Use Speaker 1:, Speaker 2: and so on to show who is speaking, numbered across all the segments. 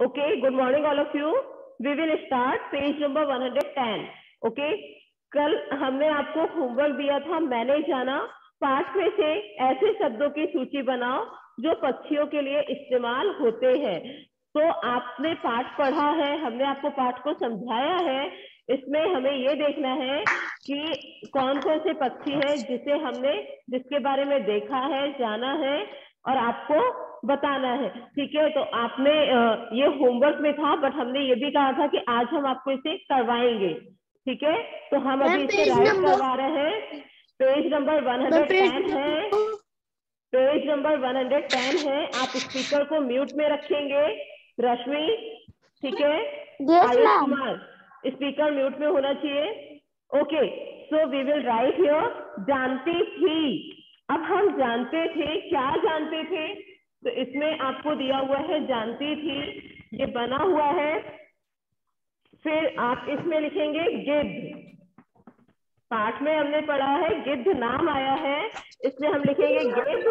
Speaker 1: Okay, good morning all of you. We will start page number 110. Okay, कल हमने आपको homework दिया था मैंने जाना पाठ में से ऐसे शब्दों की सूची बनाओ जो पक्षियों के लिए इस्तेमाल होते हैं। तो आपने पाठ पढ़ा है, हमने आपको पाठ को समझाया है। इसमें हमें ये देखना है कि कौन कौन से पक्षी हैं जिसके बारे में देखा है, जाना है और आपको बताना है। ठीक है, तो आपने ये होमवर्क में था, बट हमने ये भी कहा था कि आज हम आपको इसे करवाएंगे। ठीक है, तो हम अभी इसे राइट करवा रहे हैं। पेज नंबर 110 है, पेज नंबर 110 है। आप स्पीकर को म्यूट में रखेंगे। रश्मि, ठीक है, आयुष कुमार, स्पीकर म्यूट में होना चाहिए। Okay, so we will write here जानती थी। अब हम जानते थे, क्या जानते थे? तो इसमें आपको दिया हुआ है जानती थी, ये बना हुआ है। फिर आप इसमें लिखेंगे गिद्ध। पाठ में हमने पढ़ा है गिद्ध नाम आया है, इसलिए हम लिखेंगे गिद्ध।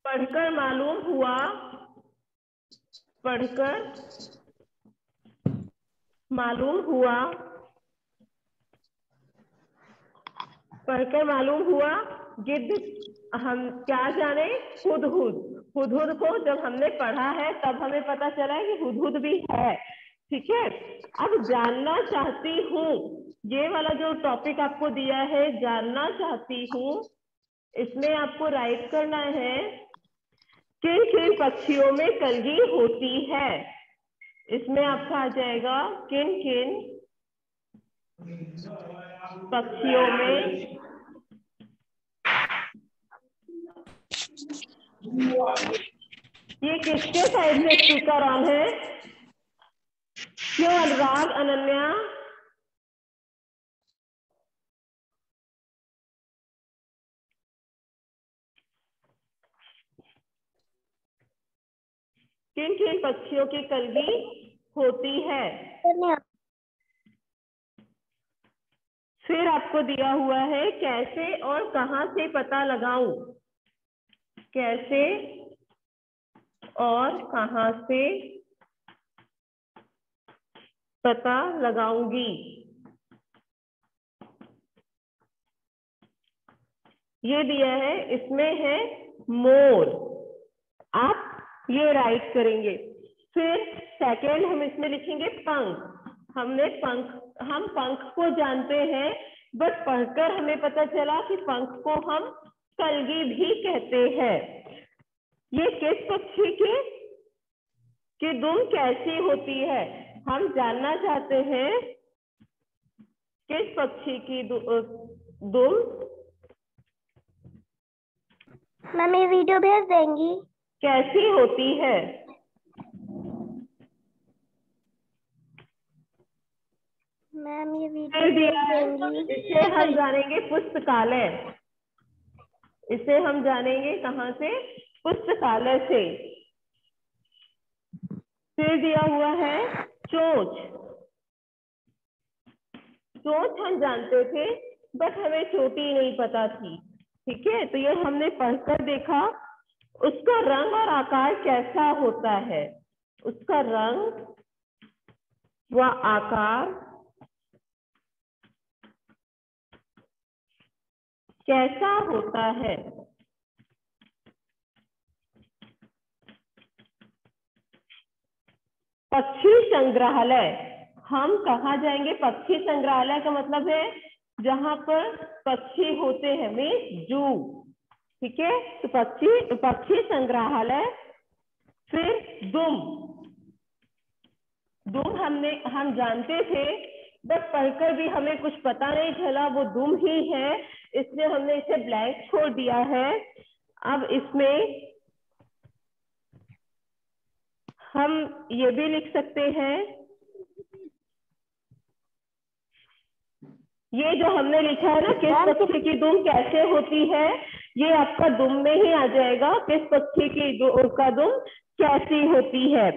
Speaker 1: पढ़कर मालूम हुआ, पढ़कर मालूम हुआ, पढ़कर मालूम हुआ गिद्ध। हम क्या जाने? हुदहुद। हुदहुद को जब हमने पढ़ा है तब हमें पता चला है कि हुदहुद भी है। ठीक है, अब जानना चाहती हूँ, ये वाला जो टॉपिक आपको दिया है जानना चाहती हूँ, इसमें आपको राइट करना है किन किन पक्षियों में कलगी होती है। इसमें आपका आ जाएगा किन किन पक्षियों में ये किसके साइड से स्पीकर ऑन है? क्यों अनुराग, अनन्या? किन किन पक्षियों की कलगी होती है? फिर आपको दिया हुआ है कैसे और कहां से पता लगाऊं। कैसे और कहां से पता लगाऊंगी। ये दिया है, इसमें है मोर। आप ये राइट करेंगे। फिर सेकेंड हम इसमें लिखेंगे पंख। हम पंख को जानते हैं, बट पढ़कर हमें पता चला कि पंख को हम कलगी भी कहते हैं। ये किस पक्षी की दुम कैसी होती है? हम जानना चाहते हैं किस पक्षी की दुम।
Speaker 2: मैम ये वीडियो भेज देंगी?
Speaker 1: कैसी होती है?
Speaker 2: मैम ये वीडियो भेज देंगी?
Speaker 1: इसे हम जानेंगे पुस्तकालय। इसे हम जानेंगे कहां से? पुस्तकालय से। फिर दिया हुआ है चोंच। चोंच हम जानते थे, बट हमें चोटी नहीं पता थी। ठीक है, तो ये हमने पढ़कर देखा। उसका रंग और आकार कैसा होता है? उसका रंग व आकार कैसा होता है? पक्षी संग्रहालय। हम कहाँ जाएंगे? पक्षी संग्रहालय का मतलब है जहां पर पक्षी होते हैं, मीन्स जू। ठीक है, तो पक्षी संग्रहालय। फिर दुम। दुम हम जानते थे, बट पढ़कर भी हमें कुछ पता नहीं चला वो दुम ही है, इसलिए हमने इसे ब्लैंक छोड़ दिया है। अब इसमें हम ये भी लिख सकते हैं, ये जो हमने लिखा है ना किस पक्षी की दुम कैसे होती है, ये आपका दुम में ही आ जाएगा। किस पक्षी की उसका दुम कैसी होती है।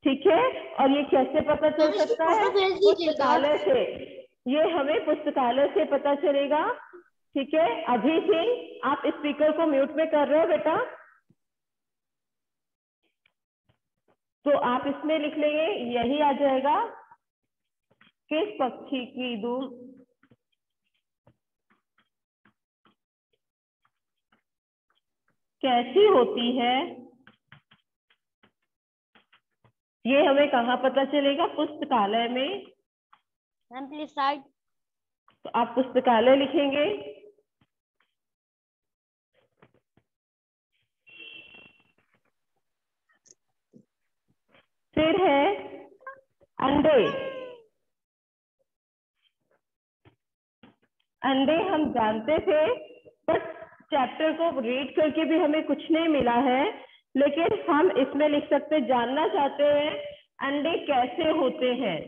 Speaker 1: ठीक है, और ये कैसे पता चल सकता है? पुस्तकालय से। ये हमें पुस्तकालय से पता चलेगा। ठीक है, अभी सिंह आप स्पीकर को म्यूट में कर रहे हो बेटा? तो आप इसमें लिख लेंगे, यही आ जाएगा, किस पक्षी की दुम कैसी होती है। ये हमें कहाँ पता चलेगा? पुस्तकालय में।
Speaker 2: Ma'am please side.
Speaker 1: तो आप पुस्तकालय लिखेंगे। फिर है अंडे। अंडे हम जानते थे, बट चैप्टर को रीड करके भी हमें कुछ नहीं मिला है, लेकिन हम इसमें लिख सकते, जानना चाहते हैं अंडे कैसे होते हैं।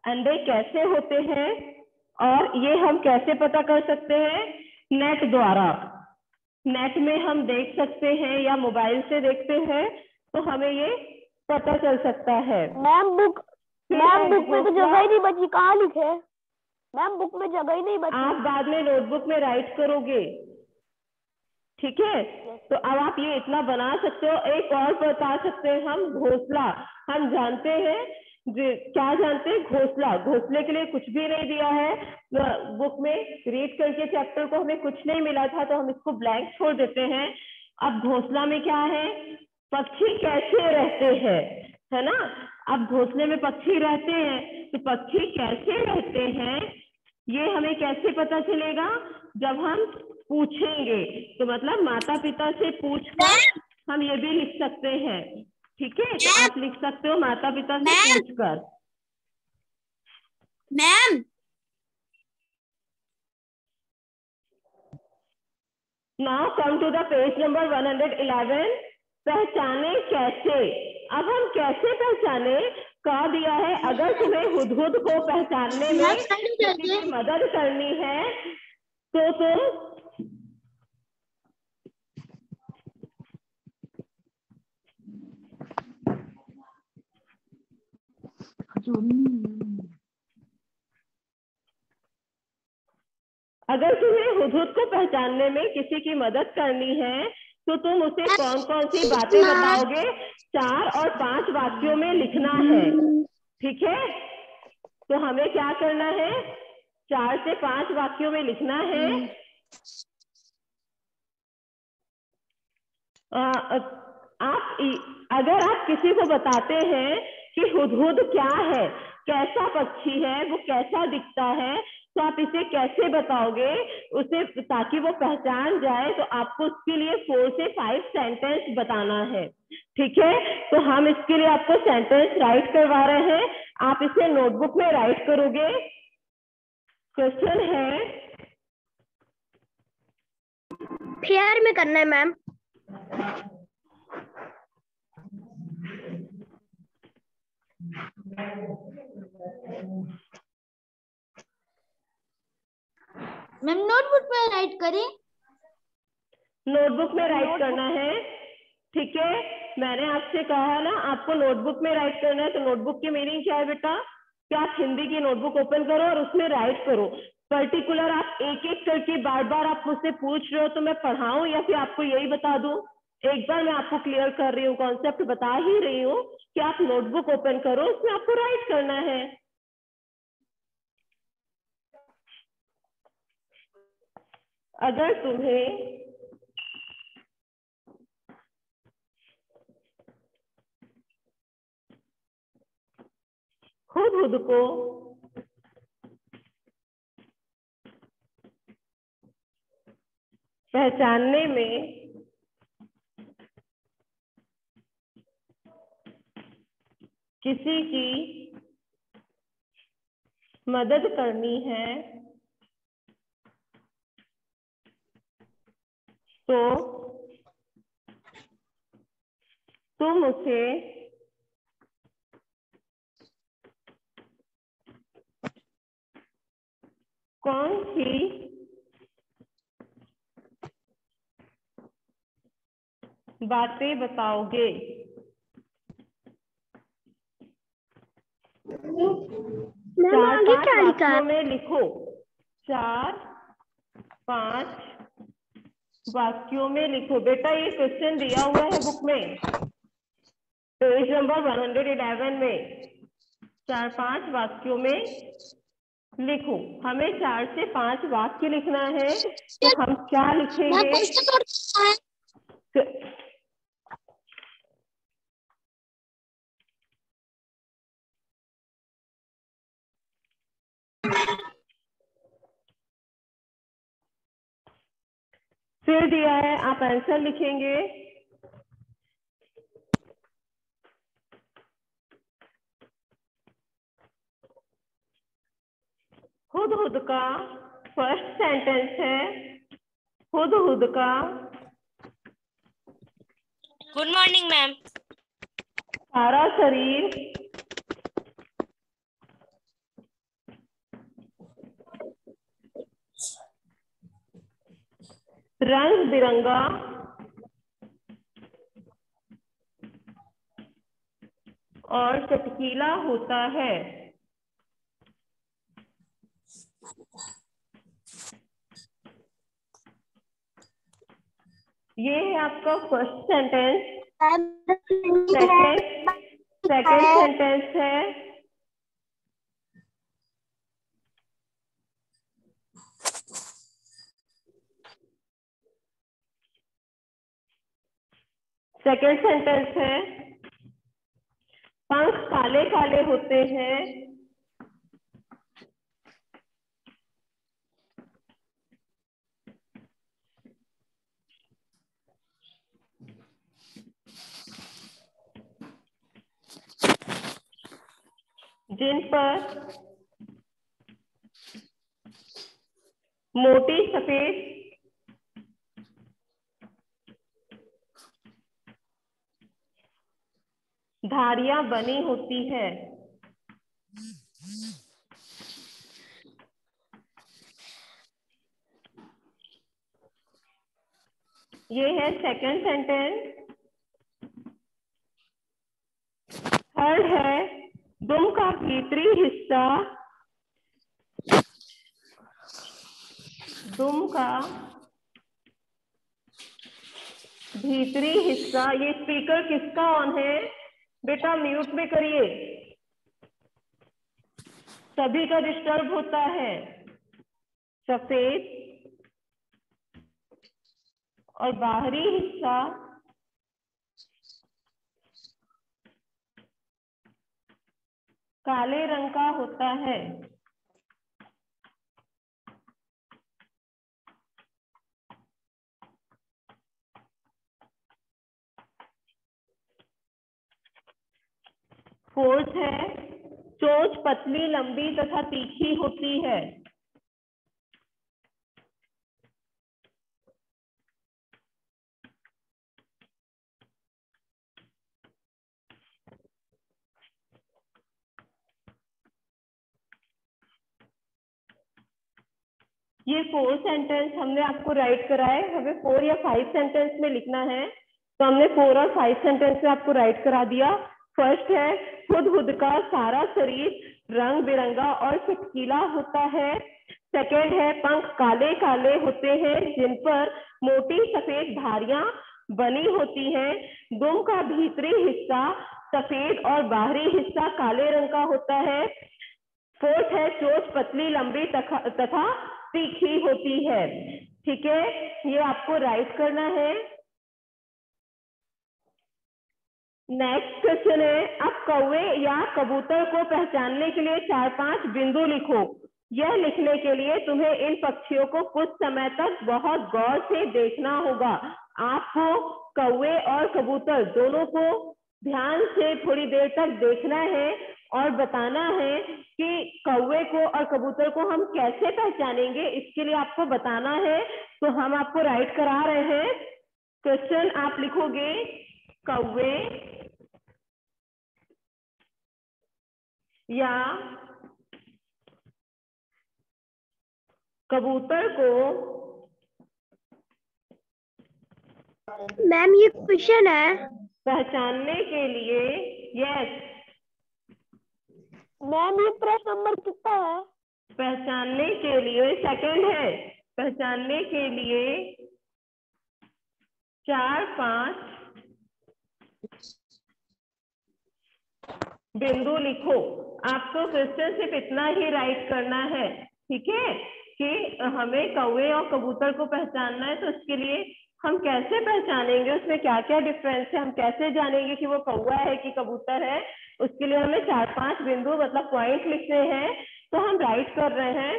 Speaker 1: अंडे कैसे होते हैं, और ये हम कैसे पता कर सकते हैं? नेट द्वारा। नेट में हम देख सकते हैं या मोबाइल से देखते हैं, तो हमें ये पता चल सकता है।
Speaker 2: मैम बुक में तो जगह ही नहीं बची, कहाँ लिखे? मैम बुक में जगह ही नहीं बची।
Speaker 1: आप बाद में नोटबुक में राइट करोगे, ठीक है? तो अब आप ये इतना बना सकते हो। एक और बता सकते हैं हम, घोंसला। हम जानते हैं, क्या जानते हैं? घोंसला। घोंसले के लिए कुछ भी नहीं दिया है बुक में, रीड करके चैप्टर को हमें कुछ नहीं मिला था, तो हम इसको ब्लैंक छोड़ देते हैं। अब घोंसला में क्या है? पक्षी कैसे रहते हैं, है ना? अब घोंसले में पक्षी रहते हैं, तो पक्षी कैसे रहते हैं ये हमें कैसे पता चलेगा? जब हम पूछेंगे। तो मतलब माता पिता से पूछकर हम ये भी लिख सकते हैं, ठीक है? तो आप लिख सकते हो माता पिता से पूछकर।
Speaker 2: Ma'am
Speaker 1: now come to the page number 111। पहचाने कैसे। अब हम कैसे पहचाने? कहा दिया है, अगर तुम्हें हुदहुद को पहचानने में किसी की मदद करनी है तो अगर तुम्हें हुदहुद को पहचानने में किसी की मदद करनी है तो तुम उसे कौन कौन सी बातें बताओगे? 4 और 5 वाक्यों में लिखना है, ठीक है? तो हमें क्या करना है? 4 से 5 वाक्यों में लिखना है। आप अगर आप किसी को बताते हैं कि हुदहुद क्या है, कैसा पक्षी है, वो कैसा दिखता है, तो आप इसे कैसे बताओगे उसे, ताकि वो पहचान जाए? तो आपको उसके लिए 4 से 5 सेंटेंस बताना है, ठीक है? तो हम इसके लिए आपको सेंटेंस राइट करवा रहे हैं, आप इसे नोटबुक में राइट करोगे। क्वेश्चन है,
Speaker 2: फेयर में करना है मैम। मैम नोटबुक में राइट करें।
Speaker 1: नोटबुक में राइट करना है, ठीक है? मैंने आपसे कहा ना आपको नोटबुक में राइट करना है, तो नोटबुक की मीनिंग क्या है बेटा? कि आप हिंदी की नोटबुक ओपन करो और उसमें राइट करो। पर्टिकुलर आप एक एक करके बार बार आप मुझसे पूछ रहे हो, तो मैं पढ़ाऊं या फिर आपको यही बता दूं? एक बार मैं आपको क्लियर कर रही हूँ, कॉन्सेप्ट बता ही रही हूँ कि आप नोटबुक ओपन करो, उसमें आपको राइट करना है। अगर तुम्हें हुदहुद को पहचानने में किसी की मदद करनी है तो तुम उसे कौन सी बातें बताओगे?
Speaker 2: मैम आगे क्या लिखा है?
Speaker 1: में लिखो। 4 5 वाक्यों में लिखो। बेटा ये क्वेश्चन दिया हुआ है बुक में, पेज नंबर 111 में। 4-5 वाक्यों में लिखो। हमें 4 से 5 वाक्य लिखना है, तो हम क्या लिखेंगे? फिर दिया है, आप आंसर लिखेंगे। हुदहुद का फर्स्ट सेंटेंस है, हुदहुद का
Speaker 3: गुड मॉर्निंग मैम।
Speaker 1: सारा शरीर रंग बिरंगा और चटकीला होता है। ये है आपका फर्स्ट सेंटेंस। सेकेंड सेंटेंस है, सेकेंड सेंटेंस है, पंख काले काले होते हैं। जिन पर मोटी सफेद धारियां बनी होती है। ये है सेकंड सेंटेंस। थर्ड है, दुम का भीतरी हिस्सा, दुम का भीतरी हिस्सा। ये स्पीकर किसका ऑन है? बेटा म्यूट में करिए, सभी का डिस्टर्ब होता है। सफेद और बाहरी हिस्सा काले रंग का होता है। फोर्थ है, चोंच पतली लंबी तथा तीखी होती है। ये 4 सेंटेंस हमने आपको राइट कराए। हमें 4 या 5 सेंटेंस में लिखना है, तो हमने 4 और 5 सेंटेंस में आपको राइट करा दिया। फर्स्ट है, हुदहुद का सारा शरीर रंग बिरंगा और चटकीला होता है। सेकेंड है, पंख काले काले होते हैं जिन पर मोटी सफेद धारियां बनी होती हैं। दुम का भीतरी हिस्सा सफेद और बाहरी हिस्सा काले रंग का होता है। फोर्थ है, चोंच पतली लंबी तथा तीखी होती है। ठीक है, ये आपको राइट करना है। नेक्स्ट क्वेश्चन है, अब कौवे या कबूतर को पहचानने के लिए 4-5 बिंदु लिखो। यह लिखने के लिए तुम्हें इन पक्षियों को कुछ समय तक बहुत गौर से देखना होगा। आपको कौवे और कबूतर दोनों को ध्यान से थोड़ी देर तक देखना है और बताना है कि कौवे को और कबूतर को हम कैसे पहचानेंगे, इसके लिए आपको बताना है। तो हम आपको राइट करा रहे हैं। क्वेश्चन आप लिखोगे, कौवे या कबूतर को
Speaker 2: मैम ये क्वेश्चन है
Speaker 1: पहचानने के लिए, यस
Speaker 2: मैम ये प्रश्न नंबर कितना है?
Speaker 1: पहचानने के लिए, सेकंड है, पहचानने के लिए 4-5 बिंदु लिखो। आपको क्वेश्चन सिर्फ इतना ही राइट करना है, ठीक है, कि हमें कौवे और कबूतर को पहचानना है। तो उसके लिए हम कैसे पहचानेंगे, उसमें क्या क्या डिफरेंस है, हम कैसे जानेंगे कि वो कौवा है कि कबूतर है। उसके लिए हमें 4-5 बिंदु मतलब पॉइंट लिखने हैं। तो हम राइट कर रहे हैं।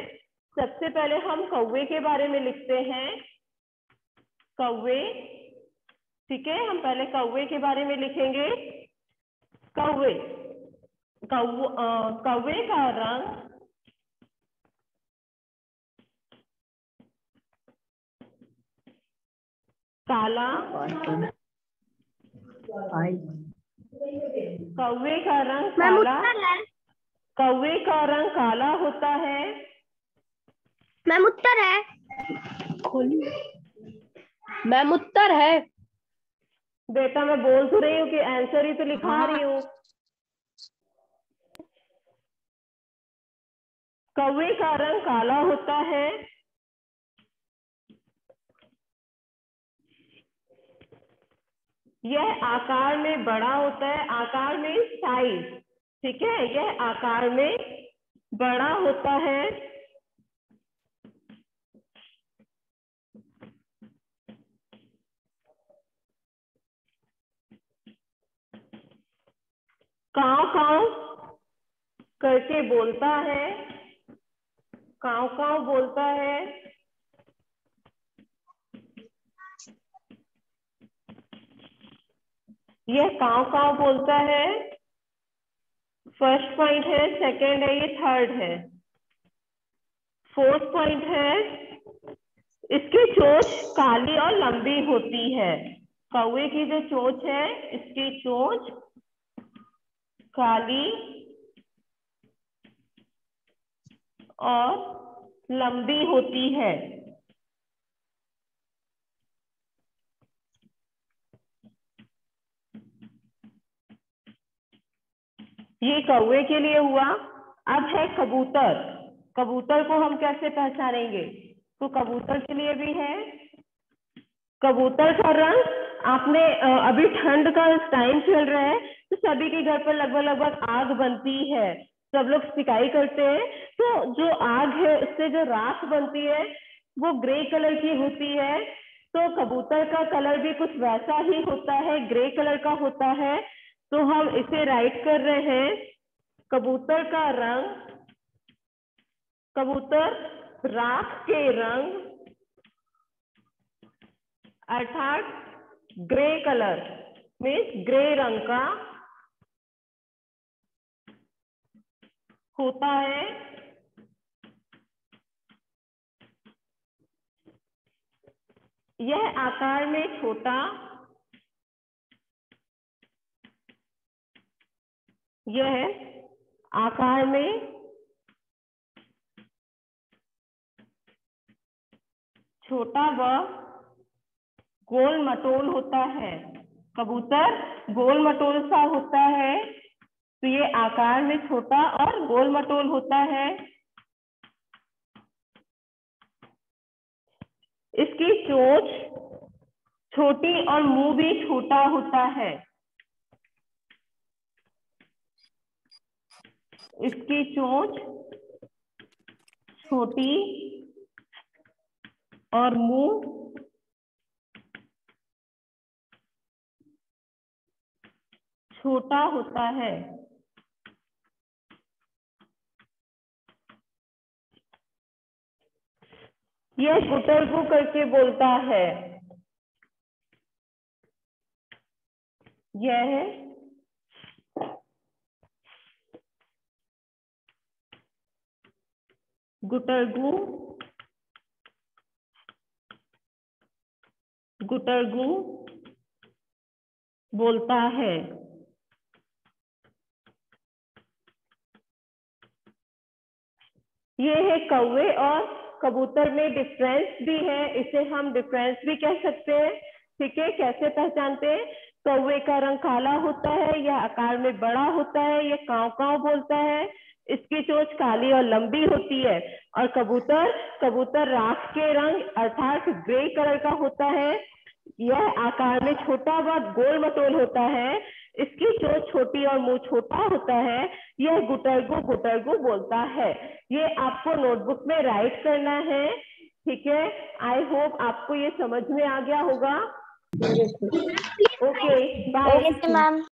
Speaker 1: सबसे पहले हम कौवे के बारे में लिखते हैं, कौवे, ठीक है। हम पहले कौवे के बारे में लिखेंगे। कौवे, कौवे का रंग काला, कौवे का रंग काला, कौवे का रंग काला होता है।
Speaker 2: मैम उत्तर है, मैम उत्तर है।
Speaker 1: बेटा मैं बोल तो रही हूँ कि आंसर ही तो लिखा रही हूँ। कौवे का रंग काला होता है। यह आकार में बड़ा होता है, आकार में साइज, ठीक है, यह आकार में बड़ा होता है। काव काव करके बोलता है, काव काव बोलता है। यह काव काव बोलता है। फर्स्ट पॉइंट है, सेकंड है, ये थर्ड है। फोर्थ पॉइंट है, इसकी चोंच काली और लंबी होती है। कौवे की जो चोंच है, इसकी चोंच काली और लंबी होती है। ये कौवे के लिए हुआ। अब है कबूतर। कबूतर को हम कैसे पहचानेंगे, तो कबूतर के लिए भी है। कबूतर का रंग, आपने अभी ठंड का टाइम चल रहा है तो सभी के घर पर लगभग आग बनती है, सब लोग सिकाई करते हैं। तो जो आग है उससे जो राख बनती है वो ग्रे कलर की होती है। तो कबूतर का कलर भी कुछ वैसा ही होता है, ग्रे कलर का होता है। तो हम इसे राइट कर रहे हैं। कबूतर का रंग, कबूतर राख के रंग अर्थात ग्रे कलर मीन्स ग्रे रंग का होता है। यह आकार में छोटा, यह आकार में छोटा व गोल मटोल होता है। कबूतर गोल मटोल सा होता है, तो ये आकार में छोटा और गोल मटोल होता है। इसकी चोंच छोटी और मुंह भी छोटा होता है। इसकी चोंच छोटी और मुंह छोटा होता है। यह गुटरगू करके बोलता है। यह गुटरगू गुटरगू बोलता है। ये है कौवे और कबूतर में डिफरेंस भी है, इसे हम डिफरेंस भी कह सकते हैं, ठीक है। कैसे पहचानते हैं, कौवे का रंग काला होता है, यह आकार में बड़ा होता है, यह काव काव बोलता है, इसकी चोंच काली और लंबी होती है। और कबूतर राख के रंग अर्थात ग्रे कलर का होता है, यह आकार में छोटा व गोल मटोल होता है। इसकी चोंच छोटी और मुंह छोटा होता है। यह गुटरगु बोलता है। ये आपको नोटबुक में राइट करना है। ठीक है, आई होप आपको ये समझ में आ गया होगा। Okay bye
Speaker 2: ma'am.